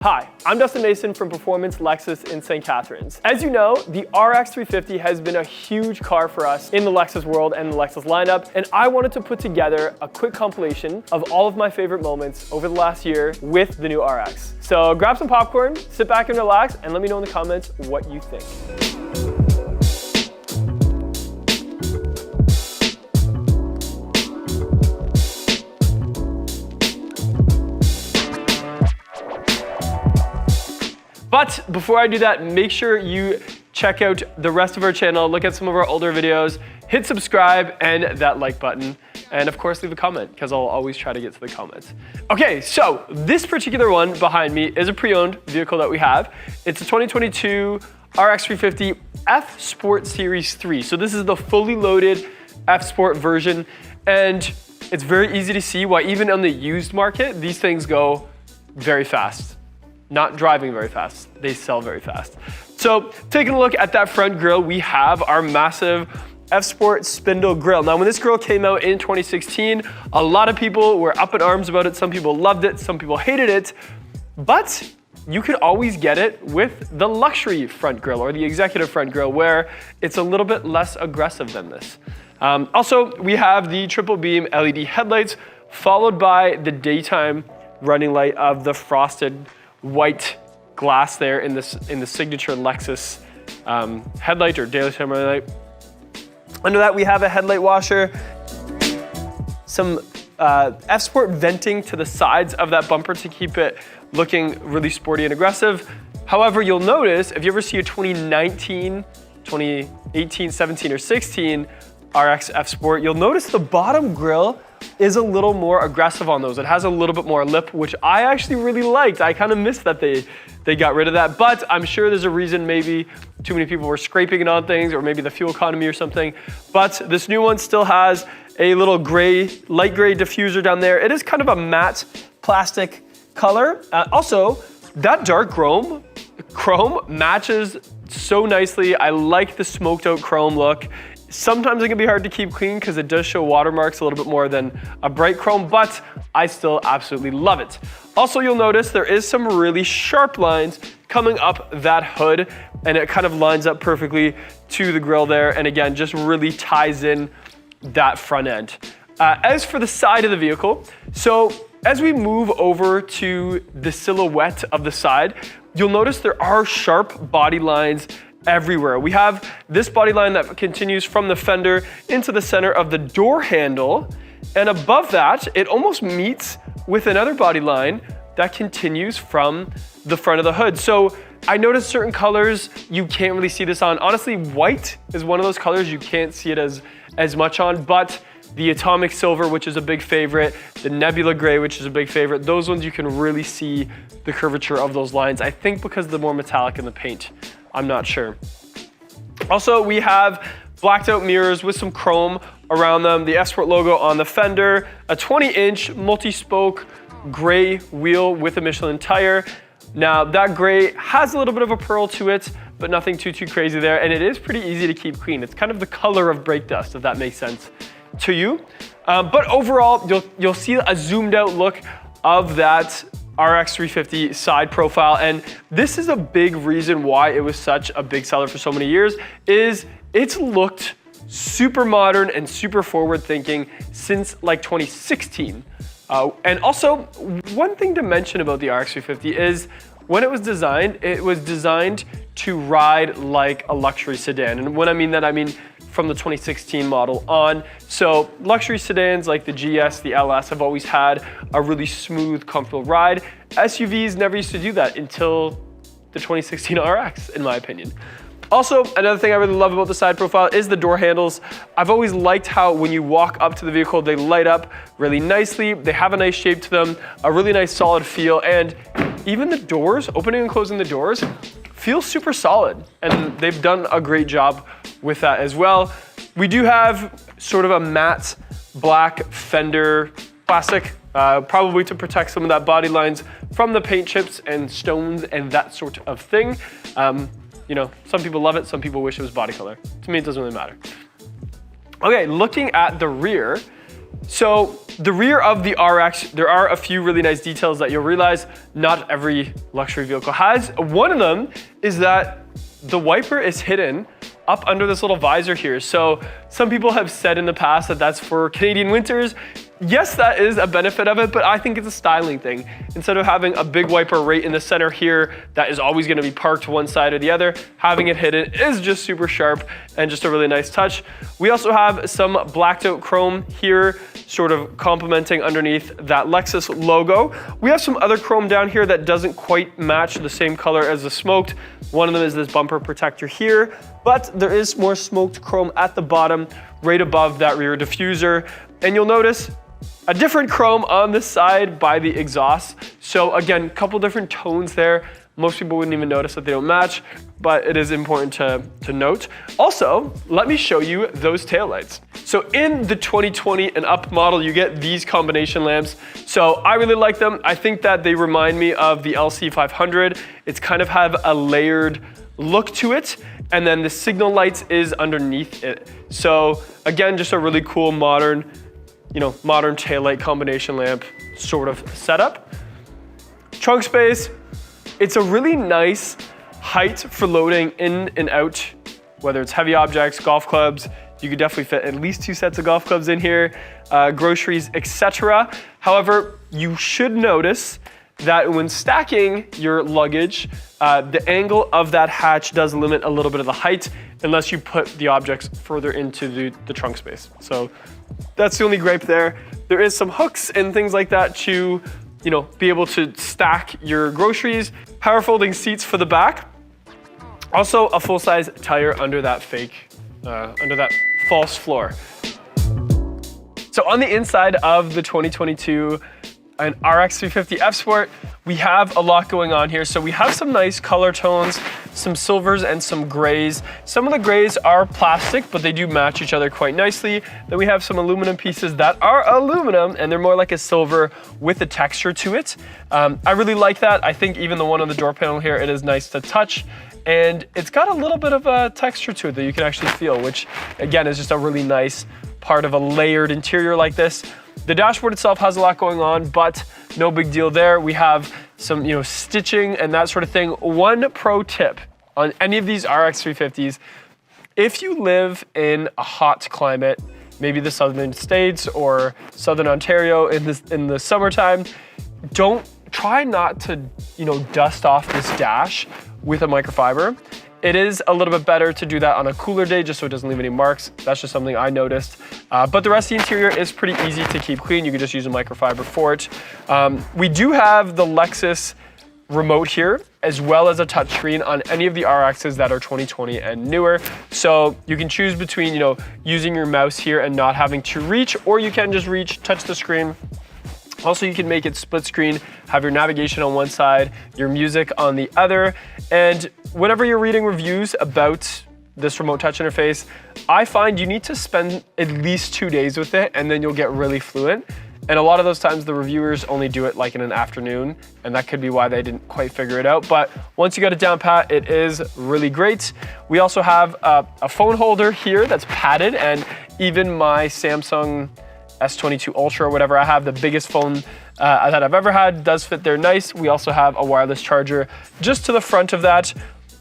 Hi, I'm Dustin Mason from Performance Lexus in St. Catharines. As you know, the RX 350 has been a huge car for us in the Lexus world and the Lexus lineup, and I wanted to put together a quick compilation of all of my favorite moments over the last year with the new RX. So grab some popcorn, sit back and relax, and let me know in the comments what you think. But before I do that, make sure you check out the rest of our channel, look at some of our older videos, hit subscribe and that like button, and of course leave a comment because I'll always try to get to the comments. Okay, so this particular one behind me is a pre-owned vehicle that we have. It's a 2022 RX 350 F Sport Series 3. So this is the fully loaded F Sport version, and it's very easy to see why even on the used market, these things go very fast. Not driving very fast, they sell very fast. So taking a look at that front grille, we have our massive F Sport spindle grille. Now when this grille came out in 2016, a lot of people were up in arms about it. Some people loved it, some people hated it, but you could always get it with the luxury front grille or the executive front grille where it's a little bit less aggressive than this. Also, we have the triple beam LED headlights followed by the daytime running light of the frosted white glass there in the signature Lexus headlight or daytime running light. Under that we have a headlight washer, some F Sport venting to the sides of that bumper to keep it looking really sporty and aggressive. However, you'll notice if you ever see a 2019, 2018, 17 or 16 RX F Sport, you'll notice the bottom grille is a little more aggressive on those. It has a little bit more lip, which I actually really liked. I kind of missed that they got rid of that, but I'm sure there's a reason. Maybe too many people were scraping it on things, or maybe the fuel economy or something. But this new one still has a little gray, light gray diffuser down there. It is kind of a matte plastic color. Also, that dark chrome matches so nicely. I like the smoked out chrome look. Sometimes it can be hard to keep clean because it does show watermarks a little bit more than a bright chrome, but I still absolutely love it. Also, you'll notice there is some really sharp lines coming up that hood, and it kind of lines up perfectly to the grille there, and again, just really ties in that front end. As for the side of the vehicle, so as we move over to the silhouette of the side, you'll notice there are sharp body lines everywhere. We have this body line that continues from the fender into the center of the door handle, and above that it almost meets with another body line that continues from the front of the hood. So I noticed certain colors you can't really see this on. Honestly, white is one of those colors you can't see it as much on, but the atomic silver, which is a big favorite, the nebula gray, which is a big favorite, those ones you can really see the curvature of those lines. I think because they're more metallic in the paint. I'm not sure. Also, we have blacked out mirrors with some chrome around them, the F Sport logo on the fender, a 20-inch multi-spoke gray wheel with a Michelin tire. Now, that gray has a little bit of a pearl to it, but nothing too crazy there, and it is pretty easy to keep clean. It's kind of the color of brake dust, if that makes sense to you. But overall, you'll see a zoomed out look of that RX 350 side profile, and this is a big reason why it was such a big seller for so many years, is it's looked super modern and super forward thinking since like 2016. And also, one thing to mention about the RX 350 is when it was designed to ride like a luxury sedan. And when I mean that, I mean from the 2016 model on. So luxury sedans like the GS, the LS have always had a really smooth, comfortable ride. SUVs never used to do that until the 2016 RX, in my opinion. Also, another thing I really love about the side profile is the door handles. I've always liked how when you walk up to the vehicle, they light up really nicely. They have a nice shape to them, a really nice solid feel, and even the doors, opening and closing the doors, feel super solid, and they've done a great job with that as well. We do have sort of a matte black fender plastic, probably to protect some of that body lines from the paint chips and stones and that sort of thing. You know, some people love it, some people wish it was body color. To me, it doesn't really matter. Okay, looking at the rear, So the rear of the RX, there are a few really nice details that you'll realize not every luxury vehicle has. One of them is that the wiper is hidden up under this little visor here. So some people have said in the past that that's for Canadian winters. Yes, that is a benefit of it, but I think it's a styling thing. Instead of having a big wiper right in the center here that is always gonna be parked one side or the other, having it hidden is just super sharp and just a really nice touch. We also have some blacked out chrome here, sort of complementing underneath that Lexus logo. We have some other chrome down here that doesn't quite match the same color as the smoked. One of them is this bumper protector here, but there is more smoked chrome at the bottom, right above that rear diffuser. And you'll notice a different chrome on the side by the exhaust. So again, a couple different tones there. Most people wouldn't even notice that they don't match, but it is important to note. Also, let me show you those taillights. So in the 2020 and up model, you get these combination lamps. So I really like them. I think that they remind me of the LC500. It's kind of have a layered look to it. And then the signal lights is underneath it. So again, just a really cool modern taillight combination lamp sort of setup. Trunk space, it's a really nice height for loading in and out, whether it's heavy objects, golf clubs. You could definitely fit at least 2 sets of golf clubs in here, groceries, etc. However, you should notice that when stacking your luggage, the angle of that hatch does limit a little bit of the height unless you put the objects further into the trunk space. So that's the only gripe there. There is some hooks and things like that to, be able to stack your groceries. Power folding seats for the back. Also a full-size tire under that false floor. So on the inside of the 2022 an RX 350 F Sport, we have a lot going on here. So we have some nice color tones, some silvers and some grays. Some of the grays are plastic, but they do match each other quite nicely. Then we have some aluminum pieces that are aluminum and they're more like a silver with a texture to it. I really like that. I think even the one on the door panel here, it is nice to touch. And it's got a little bit of a texture to it that you can actually feel, which again is just a really nice part of a layered interior like this. The dashboard itself has a lot going on, but no big deal there. We have some, stitching and that sort of thing. One pro tip on any of these RX 350s, if you live in a hot climate, maybe the southern states or southern Ontario in the summertime, try not to, dust off this dash with a microfiber. It is a little bit better to do that on a cooler day just so it doesn't leave any marks. That's just something I noticed. But the rest of the interior is pretty easy to keep clean. You can just use a microfiber for it. We do have the Lexus remote here, as well as a touchscreen on any of the RXs that are 2020 and newer. So you can choose between, using your mouse here and not having to reach, or you can just reach, touch the screen. Also, you can make it split screen, have your navigation on one side, your music on the other. And whenever you're reading reviews about this remote touch interface, I find you need to spend at least 2 days with it and then you'll get really fluent. And a lot of those times the reviewers only do it like in an afternoon, and that could be why they didn't quite figure it out. But once you got it down pat, it is really great. We also have a phone holder here that's padded, and even my Samsung S22 Ultra or whatever I have, the biggest phone that I've ever had, does fit there nice. We also have a wireless charger just to the front of that.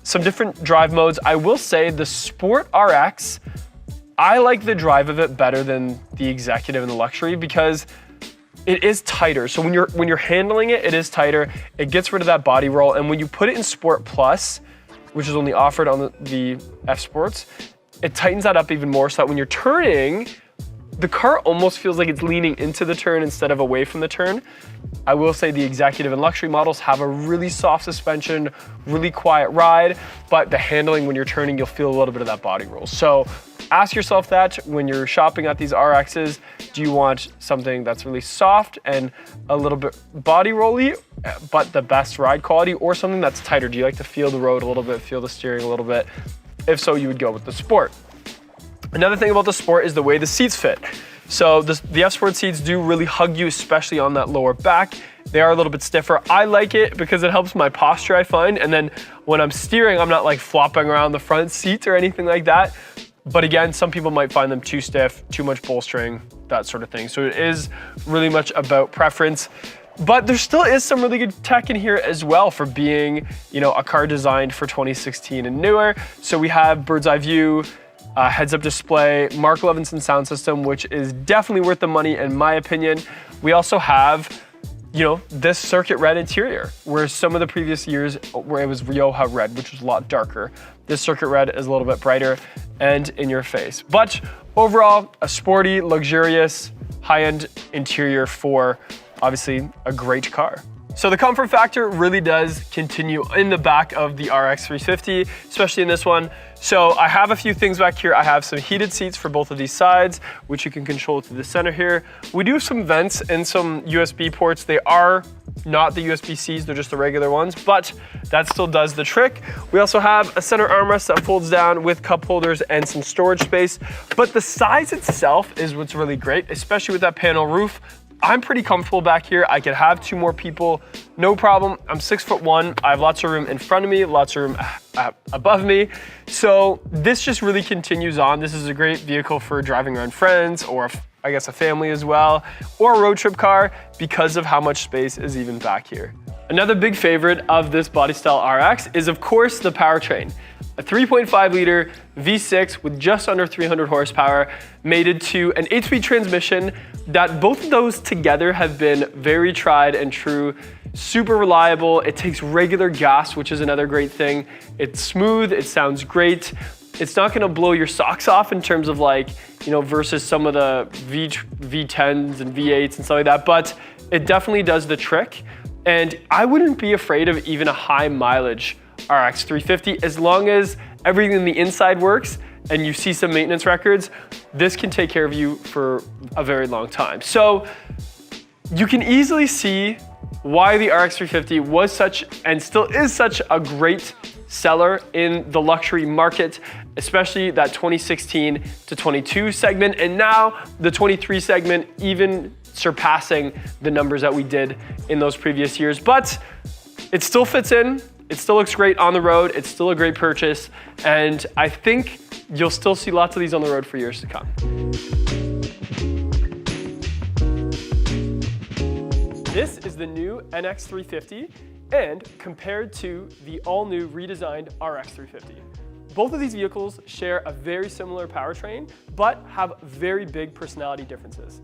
Some different drive modes. I will say the Sport RX, I like the drive of it better than the Executive and the Luxury because it is tighter. So when you're handling it, it is tighter. It gets rid of that body roll. And when you put it in Sport Plus, which is only offered on the F Sports, it tightens that up even more so that when you're turning, the car almost feels like it's leaning into the turn instead of away from the turn. I will say the Executive and Luxury models have a really soft suspension, really quiet ride, but the handling when you're turning, you'll feel a little bit of that body roll. So ask yourself that when you're shopping at these RXs, do you want something that's really soft and a little bit body rolly, but the best ride quality, or something that's tighter? Do you like to feel the road a little bit, feel the steering a little bit? If so, you would go with the Sport. Another thing about the Sport is the way the seats fit. So the F Sport seats do really hug you, especially on that lower back. They are a little bit stiffer. I like it because it helps my posture, I find. And then when I'm steering, I'm not like flopping around the front seat or anything like that. But again, some people might find them too stiff, too much bolstering, that sort of thing. So it is really much about preference. But there still is some really good tech in here as well for being, you know, a car designed for 2016 and newer. So we have bird's eye view, heads-up display, Mark Levinson sound system, which is definitely worth the money in my opinion. We also have, you know, this circuit red interior, where some of the previous years where it was Rioja red, which was a lot darker. This circuit red is a little bit brighter and in your face. But overall, a sporty, luxurious, high-end interior for obviously a great car. So the comfort factor really does continue in the back of the RX 350, especially in this one. So I have a few things back here. I have some heated seats for both of these sides, which you can control to the center here. We do have some vents and some USB ports. They are not the USB-Cs, they're just the regular ones, but that still does the trick. We also have a center armrest that folds down with cup holders and some storage space. But the size itself is what's really great, especially with that panel roof. I'm pretty comfortable back here. I could have 2 more people, no problem. I'm 6'1". I have lots of room in front of me, lots of room above me. So this just really continues on. This is a great vehicle for driving around friends or I guess a family as well, or a road trip car because of how much space is even back here. Another big favorite of this body style RX is of course the powertrain. A 3.5 liter V6 with just under 300 horsepower mated to an 8-speed transmission that both of those together have been very tried and true, super reliable. It takes regular gas, which is another great thing. It's smooth, it sounds great. It's not gonna blow your socks off in terms of like, you know, versus some of the V10s and V8s and stuff like that, but it definitely does the trick. And I wouldn't be afraid of even a high mileage RX 350, as long as everything in the inside works and you see some maintenance records, this can take care of you for a very long time. So you can easily see why the RX 350 was such and still is such a great seller in the luxury market, especially that 2016 to 22 segment, and now the 23 segment, even surpassing the numbers that we did in those previous years. But it still fits in. It still looks great on the road. It's still a great purchase. And I think you'll still see lots of these on the road for years to come. This is the new NX 350 and compared to the all-new redesigned RX 350. Both of these vehicles share a very similar powertrain, but have very big personality differences.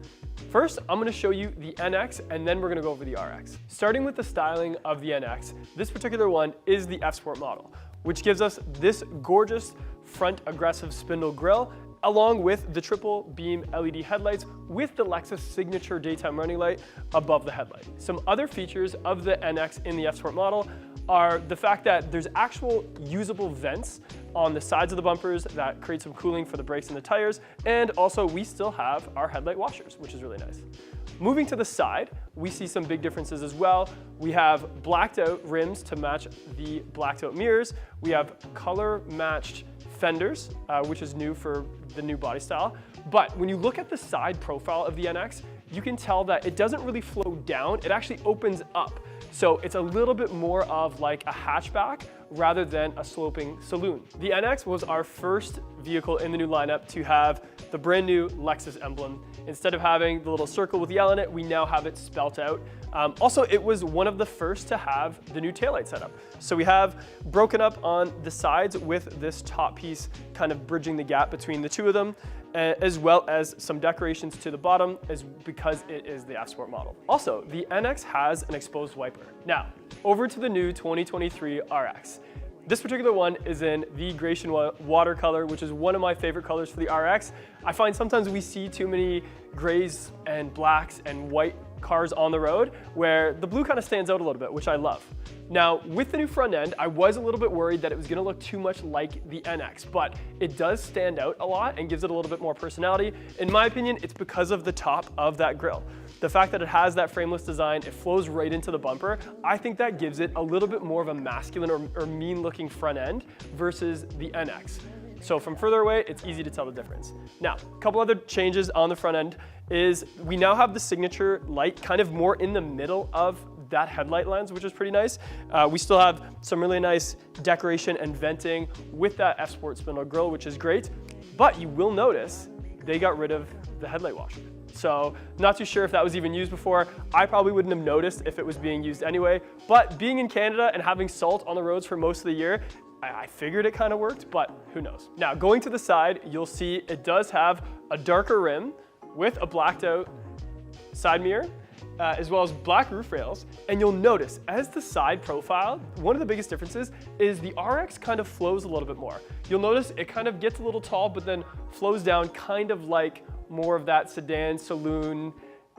First, I'm going to show you the NX and then we're going to go over the RX. Starting with the styling of the NX, this particular one is the F-Sport model, which gives us this gorgeous front aggressive spindle grille along with the triple beam LED headlights with the Lexus signature daytime running light above the headlight. Some other features of the NX in the F-Sport model are the fact that there's actual usable vents on the sides of the bumpers that create some cooling for the brakes and the tires, and also we still have our headlight washers, which is really nice. Moving to the side, we see some big differences as well. We have blacked out rims to match the blacked out mirrors. We have color matched fenders, which is new for the new body style. But when you look at the side profile of the NX, you can tell that it doesn't really flow down, it actually opens up. So it's a little bit more of like a hatchback rather than a sloping saloon. The NX was our first vehicle in the new lineup to have the brand new Lexus emblem. Instead of having the little circle with the L in it, we now have it spelt out. Also, it was one of the first to have the new taillight setup. So we have broken up on the sides with this top piece kind of bridging the gap between the two of them, as well as some decorations to the bottom because it is the F-Sport model. Also, the NX has an exposed wiper. Now, over to the new 2023 RX. This particular one is in the Grecian watercolor, which is one of my favorite colors for the RX. I find sometimes we see too many grays and blacks and white cars on the road where the blue kind of stands out a little bit, which I love. Now, with the new front end, I was a little bit worried that it was gonna look too much like the NX, but it does stand out a lot and gives it a little bit more personality. In my opinion, it's because of the top of that grille. The fact that it has that frameless design, it flows right into the bumper, I think that gives it a little bit more of a masculine or mean looking front end versus the NX. So from further away, it's easy to tell the difference. Now, a couple other changes on the front end is we now have the signature light kind of more in the middle of that headlight lens, which is pretty nice. We still have some really nice decoration and venting with that F-Sport spindle grille, which is great. But you will notice they got rid of the headlight washer. So not too sure if that was even used before. I probably wouldn't have noticed if it was being used anyway, but being in Canada and having salt on the roads for most of the year, I figured it kind of worked, but who knows. Now going to the side, you'll see it does have a darker rim with a blacked out side mirror, as well as black roof rails. And you'll notice as the side profile, one of the biggest differences is the RX kind of flows a little bit more. You'll notice it kind of gets a little tall, but then flows down kind of like more of that sedan, saloon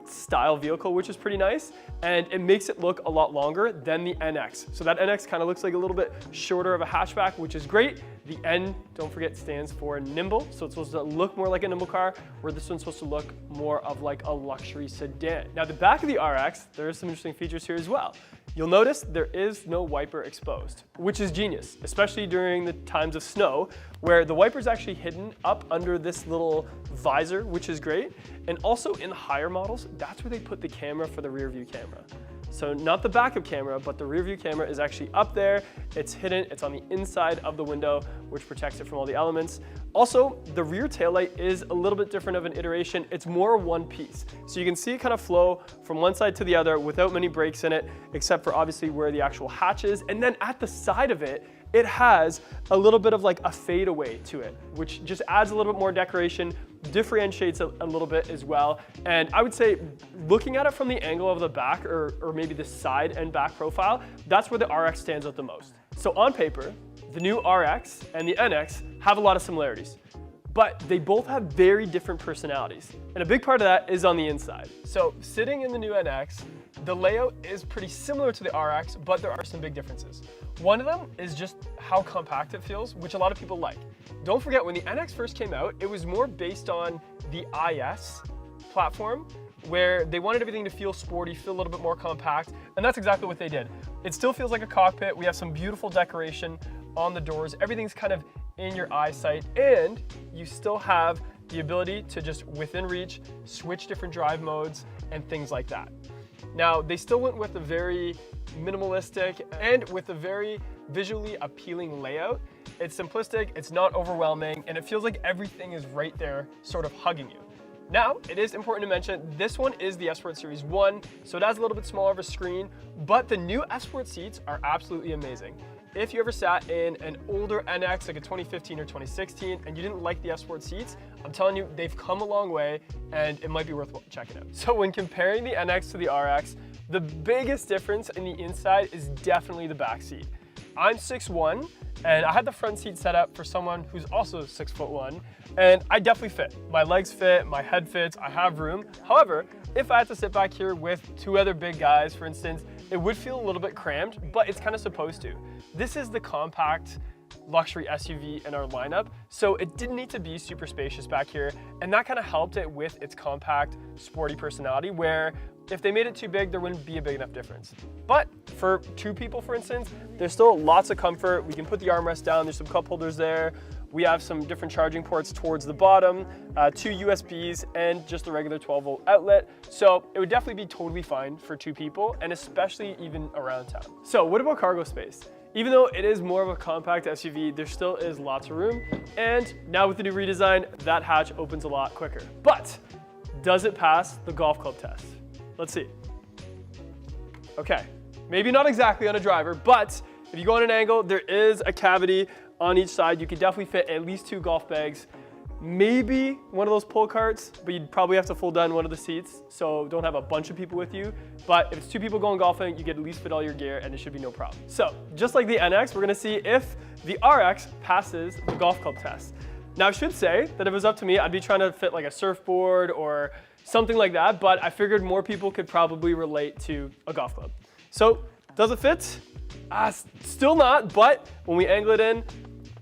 style vehicle, which is pretty nice. And it makes it look a lot longer than the NX. So that NX kind of looks like a little bit shorter of a hatchback, which is great. The N, don't forget, stands for nimble. So it's supposed to look more like a nimble car, where this one's supposed to look more of like a luxury sedan. Now the back of the RX, there are some interesting features here as well. You'll notice there is no wiper exposed, which is genius, especially during the times of snow, where the wiper's actually hidden up under this little visor, which is great. And also in the higher models, that's where they put the camera for the rear view camera. So not the backup camera, but the rear view camera is actually up there. It's hidden, it's on the inside of the window, which protects it from all the elements. Also, the rear taillight is a little bit different of an iteration. It's more one piece. So you can see it kind of flow from one side to the other without many breaks in it, except for obviously where the actual hatch is. And then at the side of it, it has a little bit of like a fadeaway to it, which just adds a little bit more decoration, differentiates it a little bit as well. And I would say looking at it from the angle of the back or maybe the side and back profile, that's where the RX stands out the most. So on paper, the new RX and the NX have a lot of similarities, but they both have very different personalities. And a big part of that is on the inside. So sitting in the new NX, the layout is pretty similar to the RX, but there are some big differences. One of them is just how compact it feels, which a lot of people like. Don't forget, when the NX first came out, it was more based on the IS platform, where they wanted everything to feel sporty, feel a little bit more compact, and that's exactly what they did. It still feels like a cockpit. We have some beautiful decoration on the doors. Everything's kind of in your eyesight, and you still have the ability to just within reach, switch different drive modes and things like that. Now, they still went with a very minimalistic and with a very visually appealing layout. It's simplistic, it's not overwhelming, and it feels like everything is right there sort of hugging you. Now, it is important to mention, this one is the Sport Series 1, so it has a little bit smaller of a screen, but the new Sport seats are absolutely amazing. If you ever sat in an older NX, like a 2015 or 2016, and you didn't like the Sport seats, I'm telling you, they've come a long way, and it might be worth checking out. So when comparing the NX to the RX, the biggest difference in the inside is definitely the back seat. I'm 6'1", and I had the front seat set up for someone who's also 6'1", and I definitely fit. My legs fit, my head fits, I have room. However, if I had to sit back here with two other big guys, for instance, it would feel a little bit cramped, but it's kind of supposed to. This is the compact luxury SUV in our lineup, so it didn't need to be super spacious back here, and that kind of helped it with its compact, sporty personality, where if they made it too big, there wouldn't be a big enough difference. But for two people, for instance, there's still lots of comfort. We can put the armrest down, there's some cup holders there. We have some different charging ports towards the bottom, two USBs, and just a regular 12-volt outlet. So it would definitely be totally fine for two people, and especially even around town. So what about cargo space? Even though it is more of a compact SUV, there still is lots of room. And now with the new redesign, that hatch opens a lot quicker. But does it pass the golf club test? Let's see. Okay, maybe not exactly on a driver, but if you go on an angle, there is a cavity on each side. You could definitely fit at least 2 golf bags, maybe one of those pull carts, but you'd probably have to fold down one of the seats, so don't have a bunch of people with you. But if it's 2 people going golfing, you could at least fit all your gear and it should be no problem. So just like the NX, we're gonna see if the RX passes the golf club test. Now I should say that if it was up to me, I'd be trying to fit like a surfboard or something like that, but I figured more people could probably relate to a golf club. So does it fit? Still not, but when we angle it in,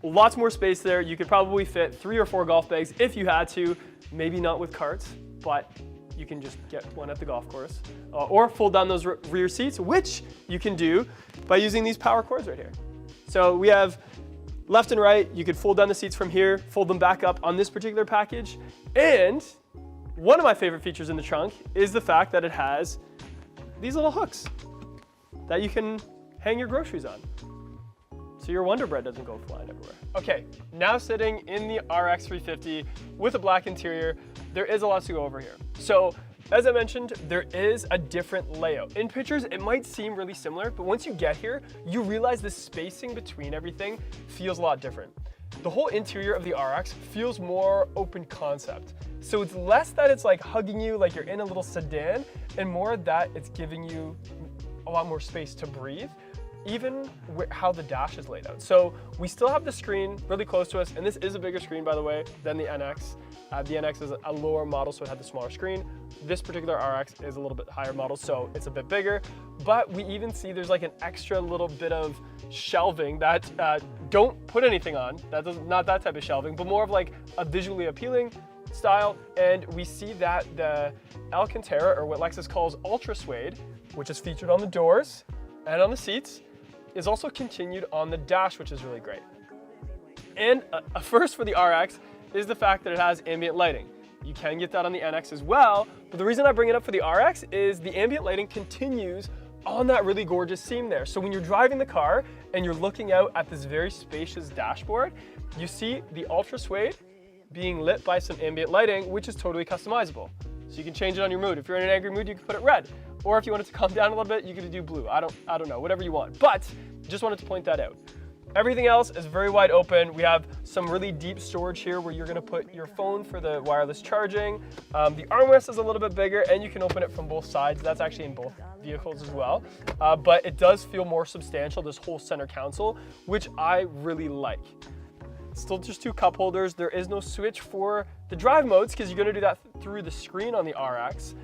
lots more space there. You could probably fit 3 or 4 golf bags if you had to, maybe not with carts, but you can just get one at the golf course. Or fold down those rear seats, which you can do by using these power cords right here. So we have left and right. You could fold down the seats from here, fold them back up on this particular package. And one of my favorite features in the trunk is the fact that it has these little hooks that you can hang your groceries on. so your Wonder Bread doesn't go flying everywhere. Okay, now sitting in the RX 350 with a black interior, there is a lot to go over here. So, as I mentioned, there is a different layout. In pictures, it might seem really similar, but once you get here, you realize the spacing between everything feels a lot different. The whole interior of the RX feels more open concept. So it's less that it's like hugging you like you're in a little sedan, and more that it's giving you a lot more space to breathe, even how the dash is laid out. So we still have the screen really close to us, and this is a bigger screen, by the way, than the NX. The NX is a lower model, so it had the smaller screen. This particular RX is a little bit higher model, so it's a bit bigger. But we even see there's like an extra little bit of shelving that don't put anything on. Not that type of shelving, but more of like a visually appealing style. And we see that the Alcantara, or what Lexus calls Ultra Suede, which is featured on the doors and on the seats, is also continued on the dash, which is really great. And a first for the RX is the fact that it has ambient lighting. You can get that on the NX as well, but the reason I bring it up for the RX is the ambient lighting continues on that really gorgeous seam there. So when you're driving the car and you're looking out at this very spacious dashboard, you see the Ultra Suede being lit by some ambient lighting, which is totally customizable. So you can change it on your mood. If you're in an angry mood, you can put it red. Or if you want it to calm down a little bit, you could do blue. I don't know, whatever you want. But just wanted to point that out. Everything else is very wide open. We have some really deep storage here where you're gonna put your phone for the wireless charging. The armrest is a little bit bigger, and you can open it from both sides. That's actually in both vehicles as well. But it does feel more substantial, this whole center console, which I really like. Still just two cup holders. There is no switch for the drive modes because you're gonna do that through the screen on the RX.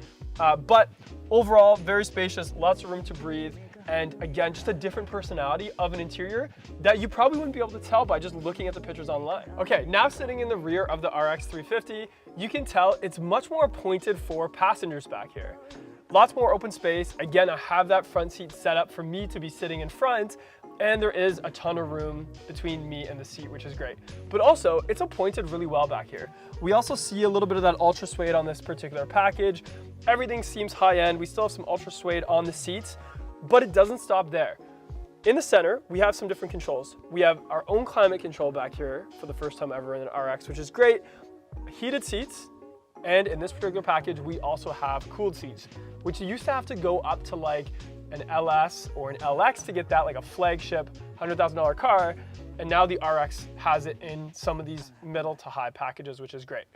But overall, very spacious, lots of room to breathe. And again, just a different personality of an interior that you probably wouldn't be able to tell by just looking at the pictures online. Okay, now sitting in the rear of the RX 350, you can tell it's much more pointed for passengers back here. Lots more open space. Again, I have that front seat set up for me to be sitting in front, and there is a ton of room between me and the seat, which is great. But also, it's appointed really well back here. We also see a little bit of that Ultra Suede on this particular package. Everything seems high-end. We still have some Ultra Suede on the seats, but it doesn't stop there. In the center, we have some different controls. We have our own climate control back here for the first time ever in an RX, which is great. Heated seats, and in this particular package, we also have cooled seats, which you used to have to go up to like an LS or an LX to get that, like a flagship $100,000 car, and now the RX has it in some of these middle to high packages, which is great.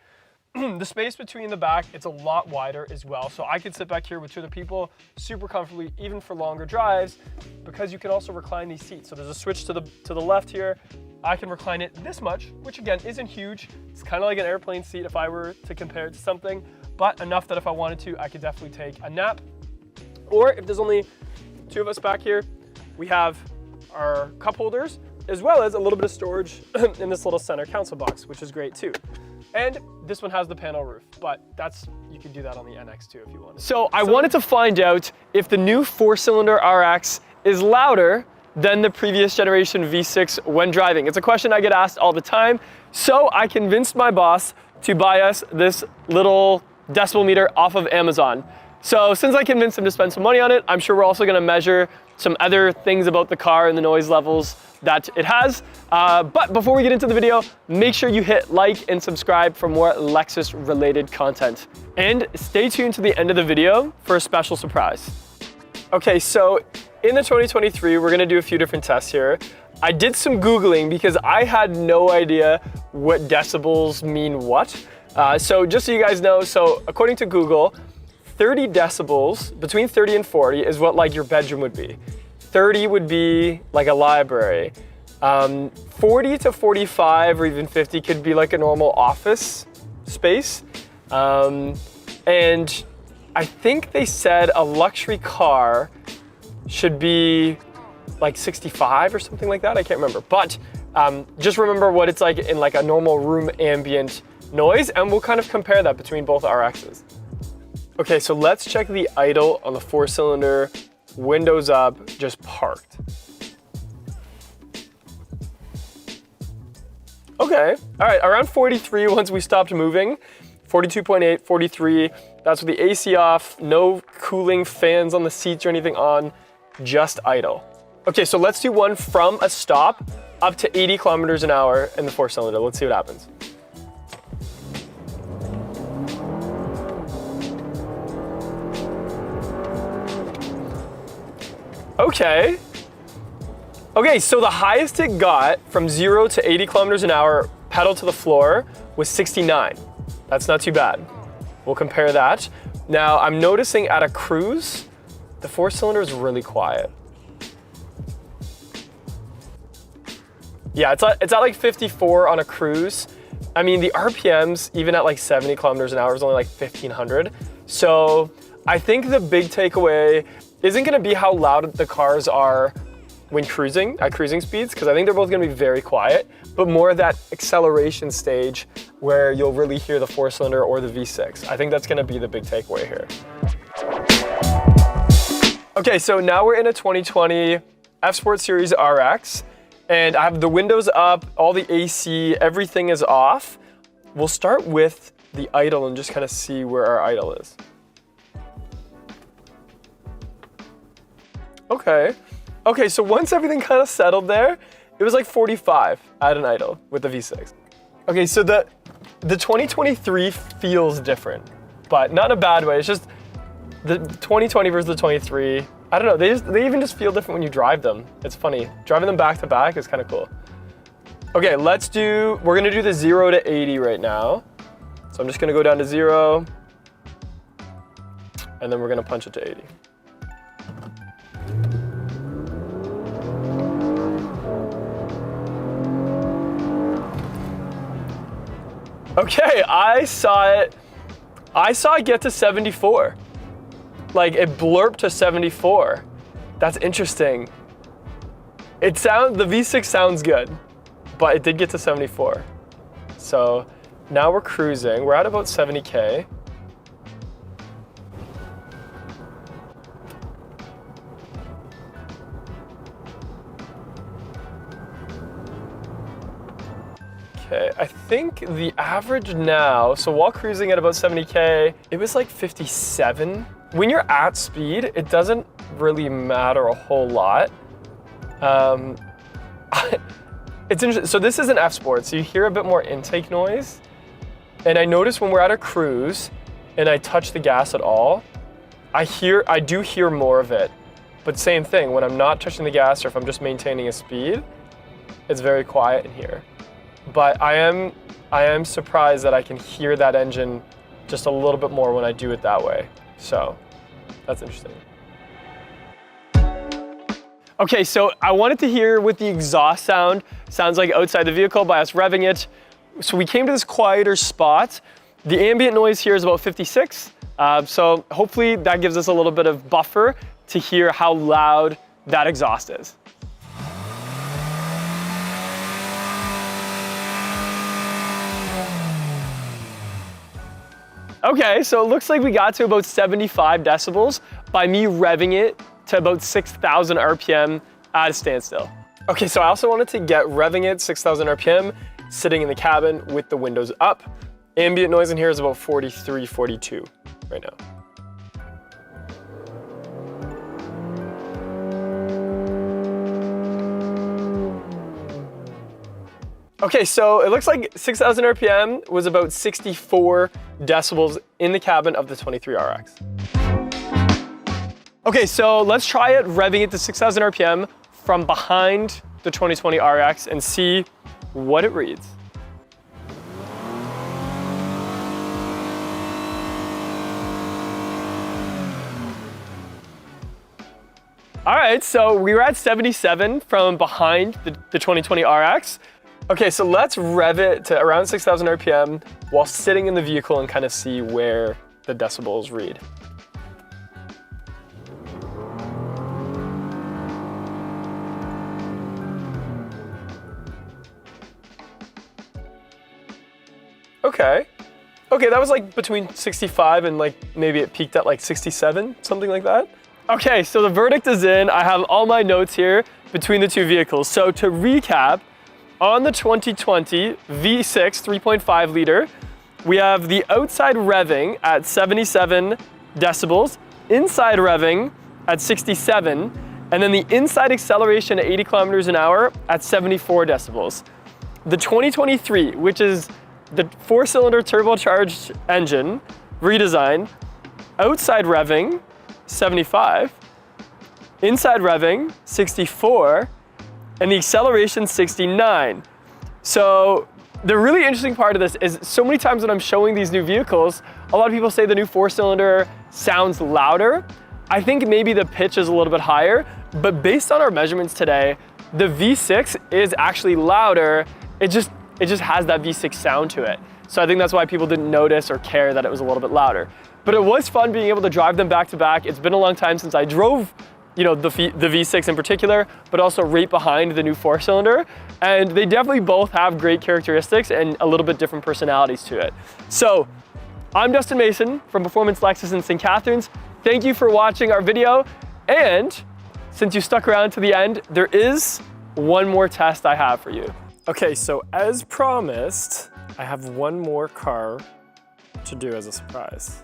The space between the back, it's a lot wider as well. So I could sit back here with two other people super comfortably, even for longer drives, because you can also recline these seats. So there's a switch to the left here. I can recline it this much, which again, isn't huge. It's kind of like an airplane seat if I were to compare it to something, but enough that if I wanted to, I could definitely take a nap. Or if there's only two of us back here, we have our cup holders, as well as a little bit of storage in this little center console box, which is great too. And this one has the panel roof, but you can do that on the NX too if you wanted. So I wanted to find out if the new 4-cylinder RX is louder than the previous generation V6 when driving. It's a question I get asked all the time. So I convinced my boss to buy us this little decibel meter off of Amazon. So since I convinced him to spend some money on it, I'm sure we're also gonna measure some other things about the car and the noise levels that it has. But before we get into the video, make sure you hit like and subscribe for more Lexus related content. And stay tuned to the end of the video for a special surprise. Okay, so in the 2023, we're gonna do a few different tests here. I did some Googling because I had no idea what decibels mean what. So just so you guys know, so according to Google, 30 decibels, between 30 and 40 is what like your bedroom would be. 30 would be like a library. 40 to 45 or even 50 could be like a normal office space. And I think they said a luxury car should be like 65 or something like that. I can't remember, but just remember what it's like in like a normal room ambient noise, and we'll kind of compare that between both RXs. Okay, so let's check the idle on the 4-cylinder, windows up, just parked. Okay, all right, around 43 once we stopped moving, 42.8, 43, that's with the AC off, no cooling fans on the seats or anything on, just idle. Okay, so let's do one from a stop up to 80 kilometers an hour in the 4-cylinder. Let's see what happens. Okay. Okay, so the highest it got from 0 to 80 kilometers an hour, pedal to the floor, was 69. That's not too bad. We'll compare that. Now, I'm noticing at a cruise, the 4-cylinder is really quiet. Yeah, it's at like 54 on a cruise. I mean, the RPMs, even at like 70 kilometers an hour, is only like 1,500. So I think the big takeaway isn't gonna be how loud the cars are when cruising, at cruising speeds, because I think they're both gonna be very quiet, but more that acceleration stage where you'll really hear the 4-cylinder or the V6. I think that's gonna be the big takeaway here. Okay, so now we're in a 2020 F Sport Series RX. And I have the windows up, all the AC, everything is off. We'll start with the idle and just kind of see where our idle is. Okay. Okay, so once everything kind of settled there, it was like 45 at an idle with the V6. Okay, so the 2023 feels different, but not in a bad way. It's just the 2020 versus the 23. I don't know, they even just feel different when you drive them. It's funny. Driving them back to back is kind of cool. Okay, we're gonna do the 0 to 80 right now. So I'm just gonna go down to 0, and then we're gonna punch it to 80. Okay, I saw it get to 74. Like it blurped to 74. That's interesting. The V6 sounds good, but it did get to 74. So now we're cruising. We're at about 70K. Okay, I think the average now, so while cruising at about 70K, it was like 57. When you're at speed, it doesn't really matter a whole lot. It's interesting. So this is an F Sport, so you hear a bit more intake noise. And I notice when we're at a cruise and I touch the gas at all, I do hear more of it. But same thing, when I'm not touching the gas or if I'm just maintaining a speed, it's very quiet in here. But I am surprised that I can hear that engine just a little bit more when I do it that way. So that's interesting. Okay, so I wanted to hear what the exhaust sounds like outside the vehicle by us revving it. So we came to this quieter spot. The ambient noise here is about 56. So hopefully that gives us a little bit of buffer to hear how loud that exhaust is. Okay, so it looks like we got to about 75 decibels by me revving it to about 6,000 RPM at a standstill. Okay, so I also wanted to get revving it 6,000 RPM, sitting in the cabin with the windows up. Ambient noise in here is about 43, 42 right now. Okay, so it looks like 6,000 RPM was about 64 decibels in the cabin of the 23 RX. Okay, so let's try it revving it to 6,000 RPM from behind the 2020 RX and see what it reads. All right, so we were at 77 from behind the 2020 RX. Okay, so let's rev it to around 6,000 RPM while sitting in the vehicle and kind of see where the decibels read. Okay. Okay, that was like between 65 and like maybe it peaked at like 67, something like that. Okay, so the verdict is in. I have all my notes here between the two vehicles. So to recap, on the 2020 V6 3.5 liter, we have the outside revving at 77 decibels, inside revving at 67, And then the inside acceleration at 80 kilometers an hour at 74 decibels. The 2023, which is the 4-cylinder turbocharged engine redesign, outside revving 75, inside revving 64, and the acceleration 69. So the really interesting part of this is so many times when I'm showing these new vehicles, a lot of people say the new 4-cylinder sounds louder. I think maybe the pitch is a little bit higher, but based on our measurements today, the V6 is actually louder. It just has that V6 sound to it. So I think that's why people didn't notice or care that it was a little bit louder. But it was fun being able to drive them back to back. It's been a long time since I drove the V6 in particular, but also right behind the new 4-cylinder. And they definitely both have great characteristics and a little bit different personalities to it. So I'm Dustin Mason from Performance Lexus in St. Catharines. Thank you for watching our video. And since you stuck around to the end, there is one more test I have for you. Okay, so as promised, I have one more car to do as a surprise.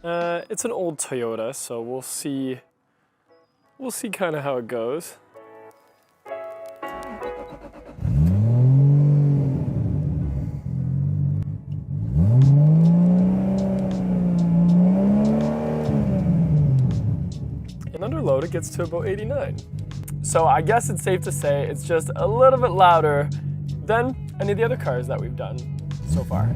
It's an old Toyota, so we'll see kind of how it goes. And under load, it gets to about 89. So I guess it's safe to say it's just a little bit louder than any of the other cars that we've done so far.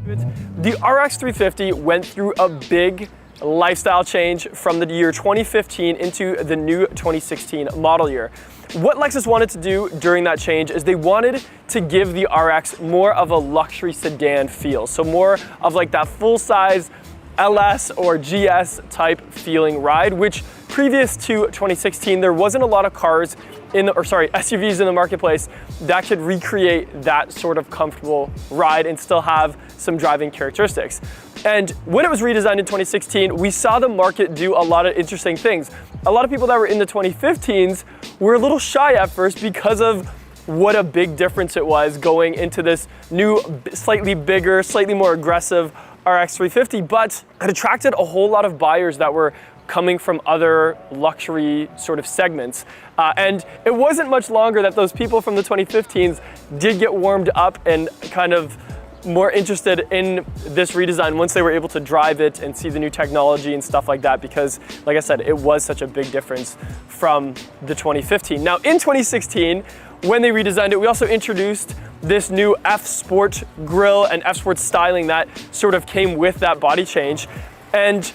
The RX 350 went through a big lifestyle change from the year 2015 into the new 2016 model year. What Lexus wanted to do during that change is they wanted to give the RX more of a luxury sedan feel. So more of like that full-size LS or GS type feeling ride, which previous to 2016, there wasn't a lot of cars SUVs in the marketplace that could recreate that sort of comfortable ride and still have some driving characteristics. And when it was redesigned in 2016, we saw the market do a lot of interesting things. A lot of people that were in the 2015s were a little shy at first because of what a big difference it was going into this new, slightly bigger, slightly more aggressive RX 350, but it attracted a whole lot of buyers that were coming from other luxury sort of segments. And it wasn't much longer that those people from the 2015s did get warmed up and kind of more interested in this redesign once they were able to drive it and see the new technology and stuff like that, because like I said, it was such a big difference from the 2015. Now in 2016, when they redesigned it, we also introduced this new F-Sport grille and F-Sport styling that sort of came with that body change. And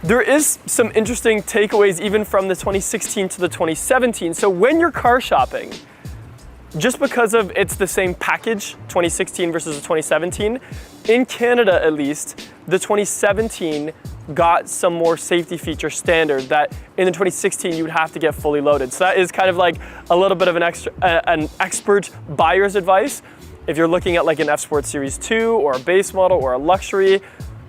there is some interesting takeaways even from the 2016 to the 2017. So when you're car shopping, just because of it's the same package, 2016 versus the 2017, in Canada at least, the 2017 got some more safety feature standard that in the 2016 you would have to get fully loaded. So that is kind of like a little bit of an expert buyer's advice. If you're looking at like an F-Sport Series 2 or a base model or a luxury,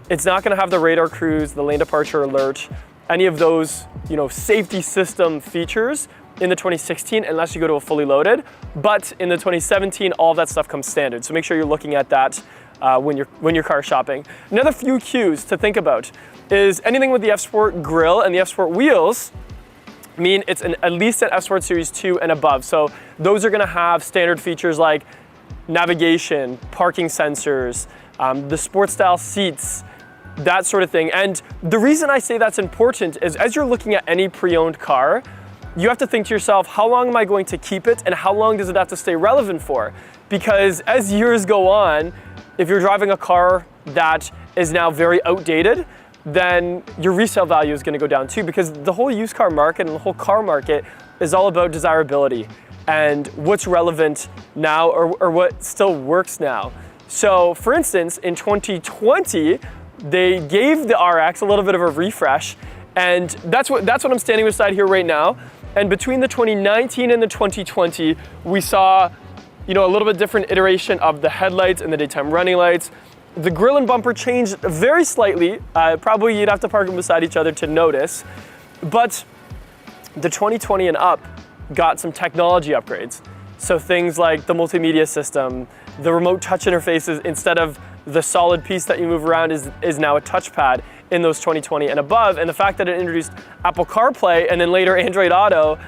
it's not gonna have the radar cruise, the lane departure alert, any of those, safety system features in the 2016 unless you go to a fully loaded. But in the 2017, all of that stuff comes standard. So make sure you're looking at that when you're car shopping. Another few cues to think about is anything with the F-Sport grille and the F-Sport wheels mean it's at least an F-Sport Series 2 and above. So those are gonna have standard features like navigation, parking sensors, the sport style seats, that sort of thing. And the reason I say that's important is as you're looking at any pre-owned car, you have to think to yourself, how long am I going to keep it and how long does it have to stay relevant for? Because as years go on, if you're driving a car that is now very outdated, then your resale value is going to go down too, because the whole used car market and the whole car market is all about desirability and what's relevant now or what still works now. So for instance, in 2020, they gave the RX a little bit of a refresh, and that's what I'm standing beside here right now. And between the 2019 and the 2020, we saw, a little bit different iteration of the headlights and the daytime running lights. The grille and bumper changed very slightly. Probably you'd have to park them beside each other to notice. But the 2020 and up got some technology upgrades. So things like the multimedia system, the remote touch interfaces, instead of the solid piece that you move around is now a touchpad in those 2020 and above. And the fact that it introduced Apple CarPlay and then later Android Auto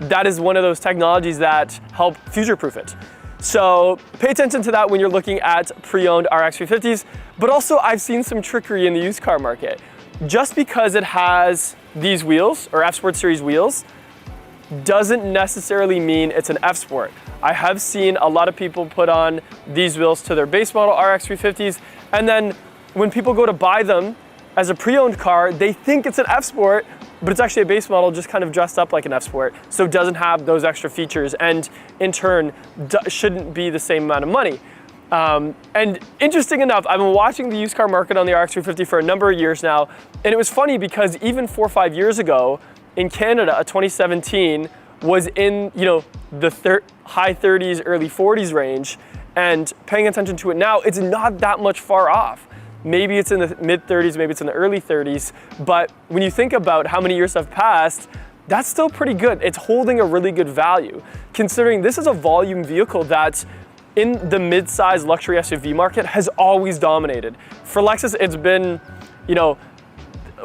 that is one of those technologies that help future-proof it. So pay attention to that when you're looking at pre-owned RX 350s, but also I've seen some trickery in the used car market. Just because it has these wheels, or F Sport Series wheels, doesn't necessarily mean it's an F Sport. I have seen a lot of people put on these wheels to their base model RX 350s, and then when people go to buy them as a pre-owned car, they think it's an F Sport, but it's actually a base model just kind of dressed up like an F Sport, so it doesn't have those extra features, and in turn, shouldn't be the same amount of money. And interesting enough, I've been watching the used car market on the RX 350 for a number of years now, and it was funny because even 4 or 5 years ago, in Canada, a 2017 was in, you know, the high 30s, early 40s range, and paying attention to it now, it's not that much far off. Maybe it's in the mid 30s, maybe it's in the early 30s, but when you think about how many years have passed, that's still pretty good. It's holding a really good value, considering this is a volume vehicle that in the mid-size luxury SUV market has always dominated. For Lexus, it's been, you know,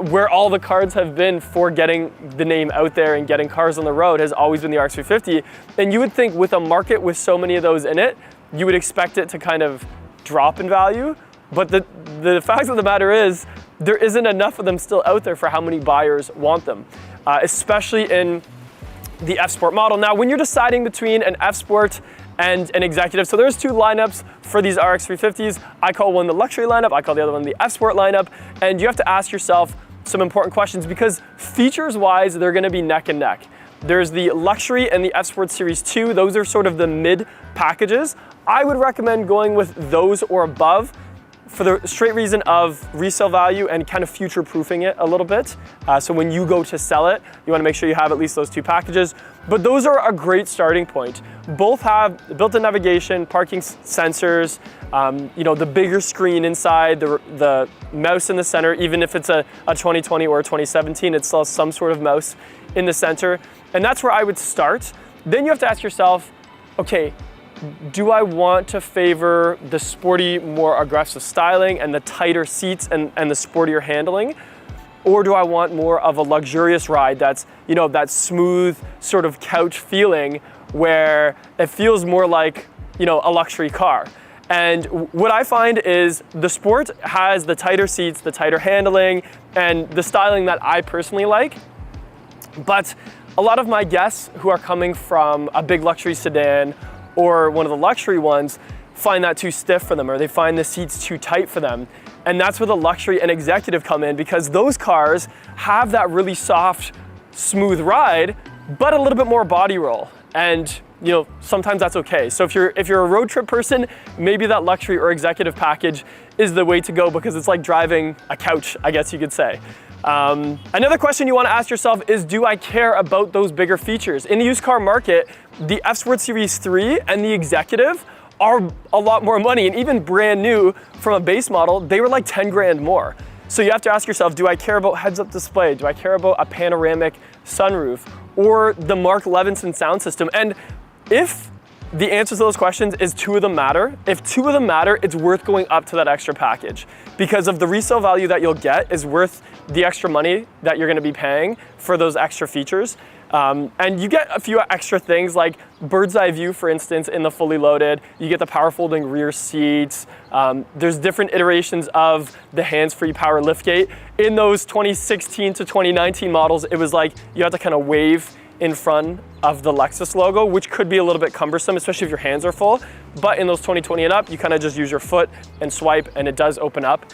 where all the cards have been for getting the name out there and getting cars on the road has always been the RX 350. And you would think with a market with so many of those in it, you would expect it to kind of drop in value. But the fact of the matter is, there isn't enough of them still out there for how many buyers want them, especially in the F Sport model. Now, when you're deciding between an F Sport and an executive, so there's two lineups for these RX 350s. I call one the luxury lineup, I call the other one the F Sport lineup, and you have to ask yourself some important questions because features-wise, they're gonna be neck and neck. There's the luxury and the F Sport Series 2. Those are sort of the mid packages. I would recommend going with those or above for the straight reason of resale value and kind of future-proofing it a little bit. So when you go to sell it, you wanna make sure you have at least those two packages. But those are a great starting point. Both have built-in navigation, parking sensors, you know, the bigger screen inside, the mouse in the center. Even if it's a 2020 or a 2017, it still has some sort of mouse in the center. And that's where I would start. Then you have to ask yourself, okay, do I want to favor the sporty, more aggressive styling and the tighter seats and the sportier handling? Or do I want more of a luxurious ride that's, you know, that smooth sort of couch feeling where it feels more like, you know, a luxury car? And what I find is the Sport has the tighter seats, the tighter handling, and the styling that I personally like. But a lot of my guests who are coming from a big luxury sedan or one of the luxury ones find that too stiff for them, or they find the seats too tight for them. And that's where the luxury and executive come in, because those cars have that really soft, smooth ride, but a little bit more body roll. And you know, sometimes that's okay. So if you're a road trip person, maybe that luxury or executive package is the way to go, because it's like driving a couch, I guess you could say. Another question you want to ask yourself is, do I care about those bigger features? In the used car market, the F Sport Series 3 and the Executive are a lot more money, and even brand new from a base model, they were like 10 grand more. So you have to ask yourself, do I care about heads-up display? Do I care about a panoramic sunroof or the Mark Levinson sound system? And if the answer to those questions is two of them matter, if two of them matter, it's worth going up to that extra package, because of the resale value that you'll get is worth the extra money that you're gonna be paying for those extra features. And you get a few extra things like bird's eye view, for instance, in the fully loaded. You get the power folding rear seats. There's different iterations of the hands-free power liftgate. In those 2016 to 2019 models, it was like you had to kind of wave in front of the Lexus logo, which could be a little bit cumbersome, especially if your hands are full. But in those 2020 and up, you kind of just use your foot and swipe, and it does open up.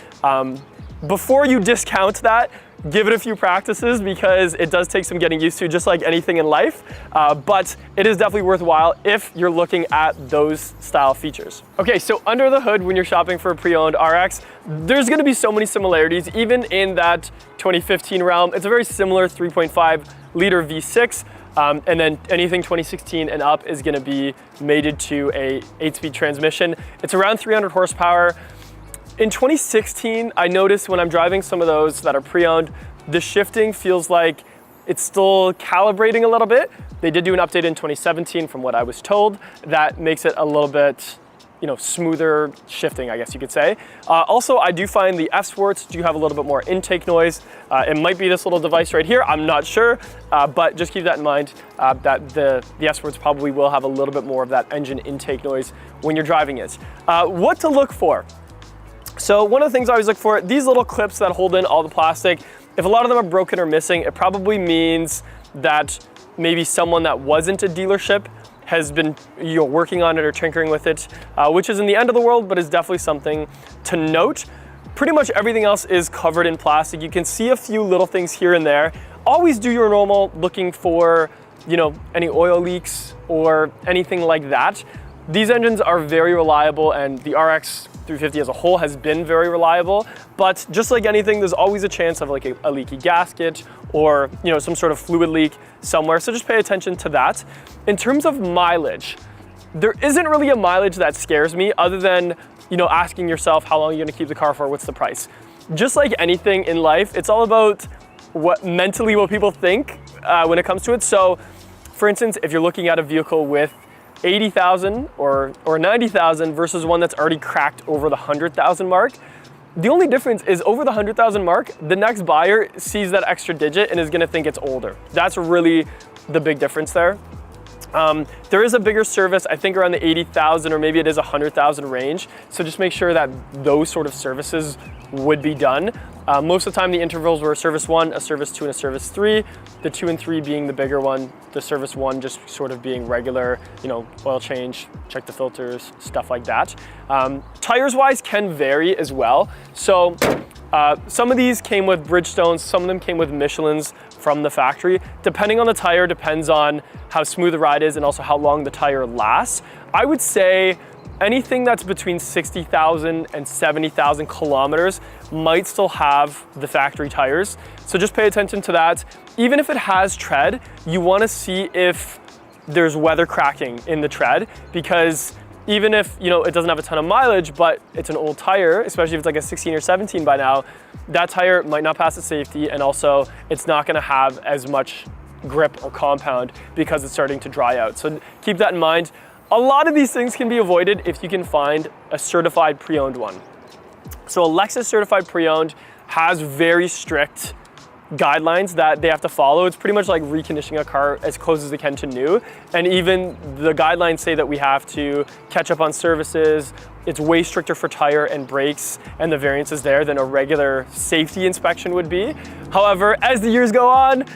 Before you discount that, give it a few practices, because it does take some getting used to, just like anything in life. But it is definitely worthwhile if you're looking at those style features. Okay, so under the hood, when you're shopping for a pre-owned RX, there's gonna be so many similarities, even in that 2015 realm. It's a very similar 3.5 liter V6. And then anything 2016 and up is gonna be mated to a 8-speed transmission. It's around 300 horsepower. In 2016, I noticed when I'm driving some of those that are pre-owned, the shifting feels like it's still calibrating a little bit. They did do an update in 2017 from what I was told that makes it a little bit smoother shifting, I guess you could say. Also, I do find the F Sports do have a little bit more intake noise. It might be this little device right here, I'm not sure, but just keep that in mind that the F Sports probably will have a little bit more of that engine intake noise when you're driving it. What to look for? So one of the things I always look for, these little clips that hold in all the plastic, if a lot of them are broken or missing, it probably means that maybe someone that wasn't a dealership has been working on it or tinkering with it, which isn't the end of the world, but is definitely something to note. Pretty much everything else is covered in plastic. You can see a few little things here and there. Always do your normal looking for, any oil leaks or anything like that. These engines are very reliable, and the RX 350 as a whole has been very reliable, but just like anything, there's always a chance of like a leaky gasket or some sort of fluid leak somewhere, so just pay attention to that. In terms of mileage, there isn't really a mileage that scares me other than asking yourself how long you're going to keep the car for, what's the price. Just like anything in life, it's all about what people think when it comes to it. So for instance, if you're looking at a vehicle with 80,000 or 90,000 versus one that's already cracked over the 100,000 mark, the only difference is over the 100,000 mark, the next buyer sees that extra digit and is gonna think it's older. That's really the big difference there. There is a bigger service, I think around the 80,000 or maybe it is 100,000 range. So just make sure that those sort of services would be done. Most of the time the intervals were a service 1, a service 2, and a service 3. The 2 and 3 being the bigger one, the service 1 just sort of being regular, oil change, check the filters, stuff like that. Tires wise can vary as well. So some of these came with Bridgestones, some of them came with Michelins from the factory. Depending on the tire, depends on how smooth the ride is and also how long the tire lasts. I would say anything that's between 60,000 and 70,000 kilometers might still have the factory tires. So just pay attention to that. Even if it has tread, you want to see if there's weather cracking in the tread, because even if it doesn't have a ton of mileage, but it's an old tire, especially if it's like a 16 or 17 by now, that tire might not pass the safety, and also it's not going to have as much grip or compound because it's starting to dry out. So keep that in mind. A lot of these things can be avoided if you can find a certified pre-owned one. So a Lexus certified pre-owned has very strict guidelines that they have to follow. It's pretty much like reconditioning a car as close as they can to new. And even the guidelines say that we have to catch up on services. It's way stricter for tire and brakes and the variances there than a regular safety inspection would be. However, as the years go on,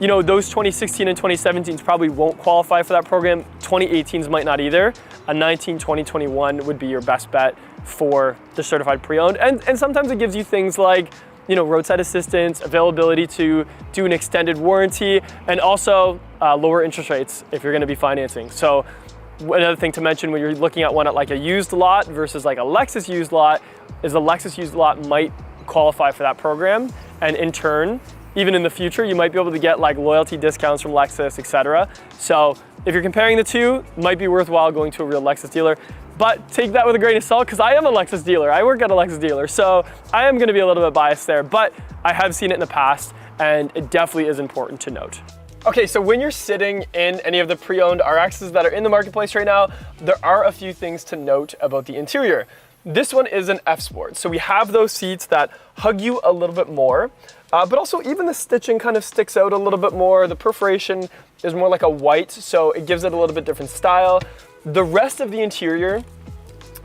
those 2016 and 2017s probably won't qualify for that program. 2018s might not either. A 19, 20, 21 would be your best bet for the certified pre-owned. And sometimes it gives you things like, roadside assistance, availability to do an extended warranty, and also lower interest rates if you're gonna be financing. So another thing to mention when you're looking at one at like a used lot versus like a Lexus used lot is the Lexus used lot might qualify for that program. And in turn, even in the future, you might be able to get like loyalty discounts from Lexus, etc. So if you're comparing the two, it might be worthwhile going to a real Lexus dealer. But take that with a grain of salt, because I am a Lexus dealer. I work at a Lexus dealer, so I am gonna be a little bit biased there, but I have seen it in the past, and it definitely is important to note. Okay, so when you're sitting in any of the pre-owned RXs that are in the marketplace right now, there are a few things to note about the interior. This one is an F Sport, so we have those seats that hug you a little bit more, but also even the stitching kind of sticks out a little bit more. The perforation is more like a white, so it gives it a little bit different style. The rest of the interior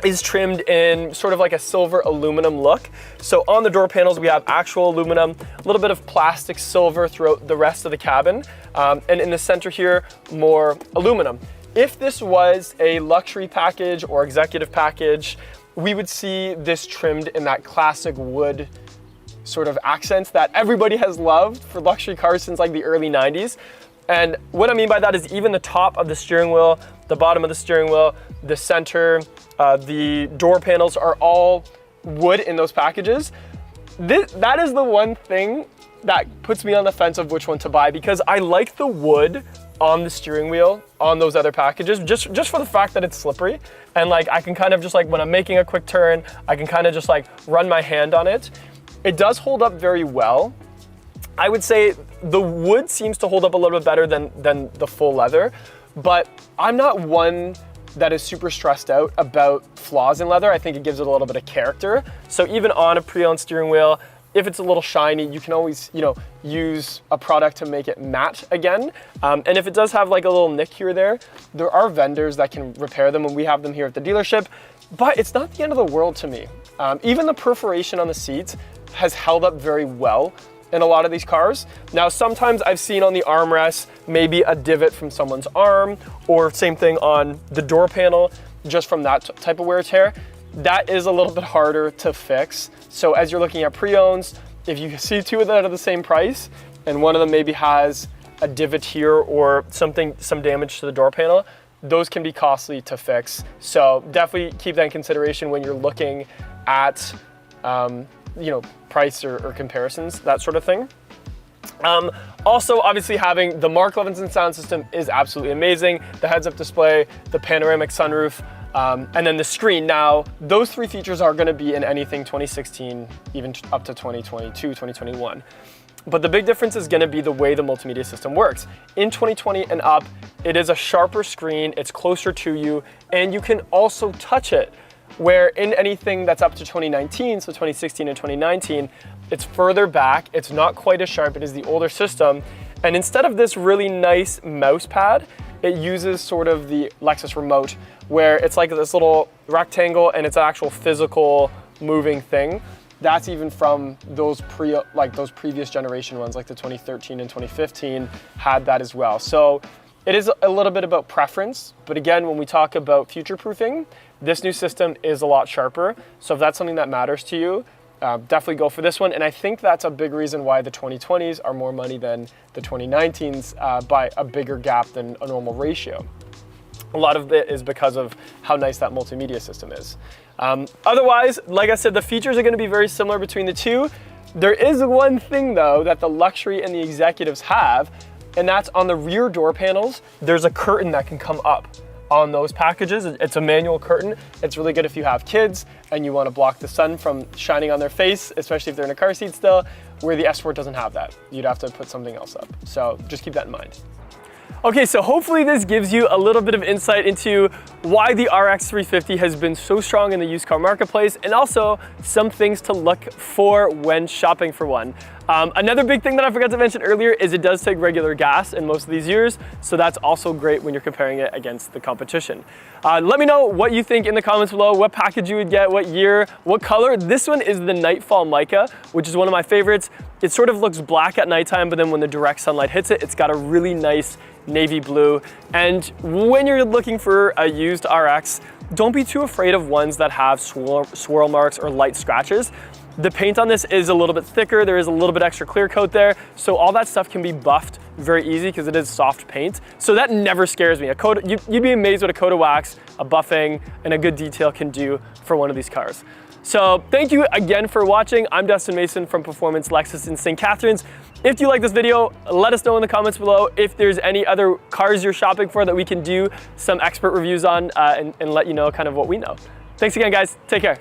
is trimmed in sort of like a silver aluminum look. So on the door panels, we have actual aluminum, a little bit of plastic silver throughout the rest of the cabin. And in the center here, more aluminum. If this was a luxury package or executive package, we would see this trimmed in that classic wood sort of accents that everybody has loved for luxury cars since like the early 90s. And what I mean by that is even the top of the steering wheel, the bottom of the steering wheel, the center, the door panels are all wood in those packages. That is the one thing that puts me on the fence of which one to buy, because I like the wood on the steering wheel on those other packages, just for the fact that it's slippery. And like I can kind of just like when I'm making a quick turn, I can kind of just like run my hand on it. It does hold up very well. I would say the wood seems to hold up a little bit better than the full leather, but I'm not one that is super stressed out about flaws in leather. I think it gives it a little bit of character. So even on a pre-owned steering wheel, if it's a little shiny, you can always, use a product to make it matte again. And if it does have like a little nick here or there are vendors that can repair them, and we have them here at the dealership. But it's not the end of the world to me. Even the perforation on the seats has held up very well in a lot of these cars. Now, sometimes I've seen on the armrest, maybe a divot from someone's arm, or same thing on the door panel, just from that type of wear and tear. That is a little bit harder to fix. So as you're looking at pre-owns, if you see two of them at the same price, and one of them maybe has a divot here or some damage to the door panel, those can be costly to fix. So definitely keep that in consideration when you're looking at, price or comparisons, that sort of thing. Also, obviously having the Mark Levinson sound system is absolutely amazing. The heads-up display, the panoramic sunroof, and then the screen. Now, those three features are gonna be in anything 2016, even up to 2022, 2021. But the big difference is gonna be the way the multimedia system works. In 2020 and up, it is a sharper screen, it's closer to you, and you can also touch it. Where in anything that's up to 2019, so 2016 and 2019, it's further back, it's not quite as sharp, it is the older system. And instead of this really nice mouse pad, it uses sort of the Lexus remote, where it's like this little rectangle and it's an actual physical moving thing. That's even from those previous generation ones, like the 2013 and 2015 had that as well. So it is a little bit about preference, but again, when we talk about future-proofing, this new system is a lot sharper. So if that's something that matters to you, definitely go for this one. And I think that's a big reason why the 2020s are more money than the 2019s by a bigger gap than a normal ratio. A lot of it is because of how nice that multimedia system is. Otherwise, like I said, the features are gonna be very similar between the two. There is one thing though that the luxury and the executives have, and that's on the rear door panels, there's a curtain that can come up on those packages. It's a manual curtain. It's really good if you have kids and you want to block the sun from shining on their face, especially if they're in a car seat still, where the S Sport doesn't have that. You'd have to put something else up. So just keep that in mind. Okay, so hopefully this gives you a little bit of insight into why the RX 350 has been so strong in the used car marketplace, and also some things to look for when shopping for one. Another big thing that I forgot to mention earlier is it does take regular gas in most of these years, so that's also great when you're comparing it against the competition. Let me know what you think in the comments below, what package you would get, what year, what color. This one is the Nightfall Mica, which is one of my favorites. It sort of looks black at nighttime, but then when the direct sunlight hits it, it's got a really nice navy blue. And when you're looking for a used RX, don't be too afraid of ones that have swirl marks or light scratches. The paint on this is a little bit thicker. There is a little bit extra clear coat there. So all that stuff can be buffed very easy because it is soft paint. So that never scares me. You'd be amazed what a coat of wax, a buffing, and a good detail can do for one of these cars. So thank you again for watching. I'm Dustin Mason from Performance Lexus in St. Catharines. If you like this video, let us know in the comments below if there's any other cars you're shopping for that we can do some expert reviews on and let you know kind of what we know. Thanks again, guys. Take care.